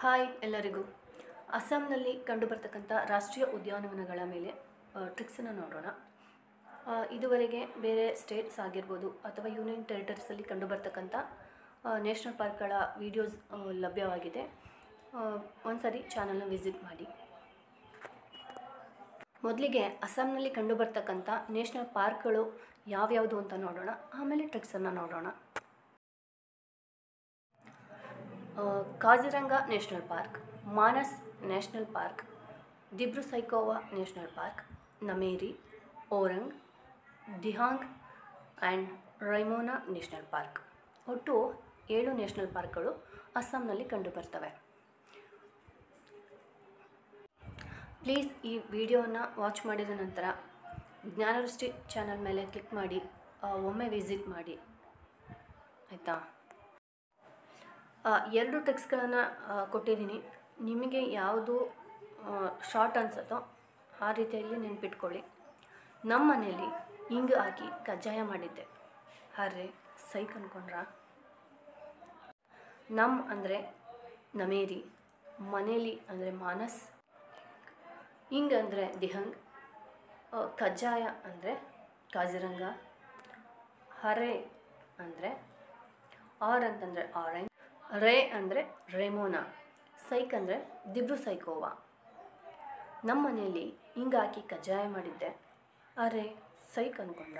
Hi ಎಲ್ಲರಿಗೂ. ಅಸ್ಸಾಂನಲ್ಲಿ ಕಂಡುಬರ್ತಕ್ಕಂಥ ರಾಷ್ಟ್ರೀಯ ಉದ್ಯಾನವನಗಳ ಮೇಲೆ ಟ್ರಿಕ್ಸನ್ನು ನೋಡೋಣ. ಇದುವರೆಗೆ ಬೇರೆ ಸ್ಟೇಟ್ಸ್ ಆಗಿರ್ಬೋದು ಅಥವಾ ಯೂನಿಯನ್ ಟೆರಿಟರೀಸಲ್ಲಿ ಕಂಡುಬರ್ತಕ್ಕಂಥ ನ್ಯಾಷನಲ್ ಪಾರ್ಕ್ಗಳ ವೀಡಿಯೋಸ್ ಲಭ್ಯವಾಗಿದೆ. ಒಂದ್ಸರಿ ಚಾನಲ್ನ ವಿಸಿಟ್ ಮಾಡಿ. ಮೊದಲಿಗೆ ಅಸ್ಸಾಂನಲ್ಲಿ ಕಂಡುಬರ್ತಕ್ಕಂಥ ನ್ಯಾಷನಲ್ ಪಾರ್ಕ್ಗಳು ಯಾವ್ಯಾವುದು ಅಂತ ನೋಡೋಣ, ಆಮೇಲೆ ಟ್ರಿಕ್ಸನ್ನು ನೋಡೋಣ. Kaziranga national park, Manas national park, Dibru-Saikhowa national park, Nameri, Orang, Dihang and Raimona national park. ಒಟ್ಟು 7 ನ್ಯಾಷನಲ್ ಪಾರ್ಕ್ಗಳು ಅಸ್ಸಾಂನಲ್ಲಿ ಕಂಡುಬರ್ತವೆ. ಪ್ಲೀಸ್ ಈ ವಿಡಿಯೋನ ವಾಚ್ ಮಾಡಿದ ನಂತರ ಜ್ಞಾನದೃಷ್ಟಿ ಚಾನಲ್ ಮೇಲೆ ಕ್ಲಿಕ್ ಮಾಡಿ ಒಮ್ಮೆ ವಿಸಿಟ್ ಮಾಡಿ, ಆಯಿತಾ? 2 ಟ್ರಿಕ್ಸ್ಗಳನ್ನು ಕೊಟ್ಟಿದ್ದೀನಿ. ನಿಮಗೆ ಯಾವುದು ಶಾರ್ಟ್ ಅನಿಸುತ್ತೋ ಆ ರೀತಿಯಲ್ಲಿ ನೆನ್ಪಿಟ್ಕೊಳ್ಳಿ. ನಮ್ಮ ಮನೇಲಿ ಹಿಂಗೆ ಹಾಕಿ ಕಜ್ಜಾಯ ಮಾಡಿದ್ದೆ. ಅರೆ ಸೈಕ್ ಅಂದ್ಕೊಂಡ್ರಾ? ನಮ್ಮ ಅಂದರೆ ನಮೇರಿ, ಮನೇಲಿ ಅಂದರೆ ಮಾನಸ್, ಹಿಂಗೆ ಅಂದರೆ ದಿಹಂಗ್, ಕಜ್ಜಾಯ ಅಂದರೆ ಕಾಜಿರಂಗ, ಹರೆ ಅಂದರೆ ಆರ್ ಅಂತಂದರೆ ಆರೆಂಜ್, ರೇ ಅಂದರೆ ರೇಮೋನಾ, ಸೈಕ್ ಅಂದರೆ ದಿಬ್ರು-ಸೈಖೋವಾ. ನಮ್ಮ ಮನೆಯಲ್ಲಿ ಹಿಂಗೆ ಹಾಕಿ ಕಜ್ಜಾಯ ಮಾಡಿದ್ದೆ. ಅರೆ ಸೈಕ್ ಅಂದ್ಕೊಂಡ.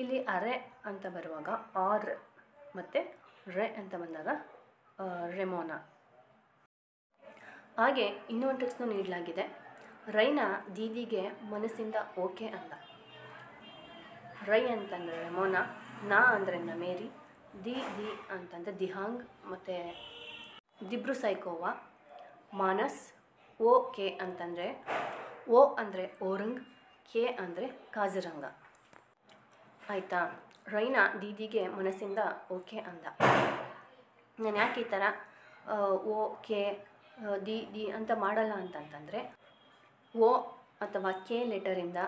ಇಲ್ಲಿ ಅರೆ ಅಂತ ಬರುವಾಗ ಆರ್ ಮತ್ತು ರೇ ಅಂತ ಬಂದಾಗ ರೆಮೋನಾ. ಹಾಗೆ ಇನ್ನೊಂದು ಟ್ರಿಕ್ಸ್ನೂ ನೀಡಲಾಗಿದೆ. ರೈನ ದೀದಿಗೆ ಮನಸ್ಸಿಂದ ಓಕೆ ಅಂದ. ರೈ ಅಂತಂದರೆ ರೆಮೋನಾ, ನಾ ಅಂದರೆ ನಮೇರಿ, ದಿ ಅಂತಂದರೆ ದಿಹಾಂಗ್ ಮತ್ತು ದಿಬ್ರು-ಸೈಖೋವಾ, ಮಾನಸ್, ಓ ಕೆ ಅಂತಂದರೆ ಓ ಅಂದರೆ ಓರಂಗ್, ಕೆ ಅಂದರೆ ಕಾಜಿರಂಗ. ಆಯಿತಾ? ರೈನ ದೀದಿಗೆ ಮನಸ್ಸಿಂದ ಓಕೆ ಅಂದ. ನಾನು ಯಾಕೆ ಈ ಥರ ಓ ಕೆ ದಿ ಅಂತ ಮಾಡಲ್ಲ ಅಂತಂತಂದರೆ, ಓ ಅಥವಾ ಕೆ ಲೆಟರಿಂದ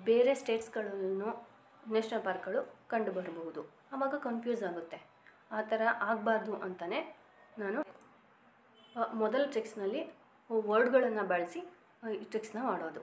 ಬೇರೆ ಸ್ಟೇಟ್ಸ್ಗಳಲ್ಲೂ ನ್ಯಾಷನಲ್ ಪಾರ್ಕ್ಗಳು ಕಂಡುಬರಬಹುದು. ಆವಾಗ ಕನ್ಫ್ಯೂಸ್ ಆಗುತ್ತೆ. ಆ ಥರ ಆಗಬಾರ್ದು ಅಂತಲೇ ನಾನು ಮೊದಲ ಟ್ರಿಕ್ಸ್ನಲ್ಲಿ ವರ್ಡ್ಗಳನ್ನು ಬಳಸಿ ಈ ಟ್ರಿಕ್ಸ್ನ ಮಾಡೋದು.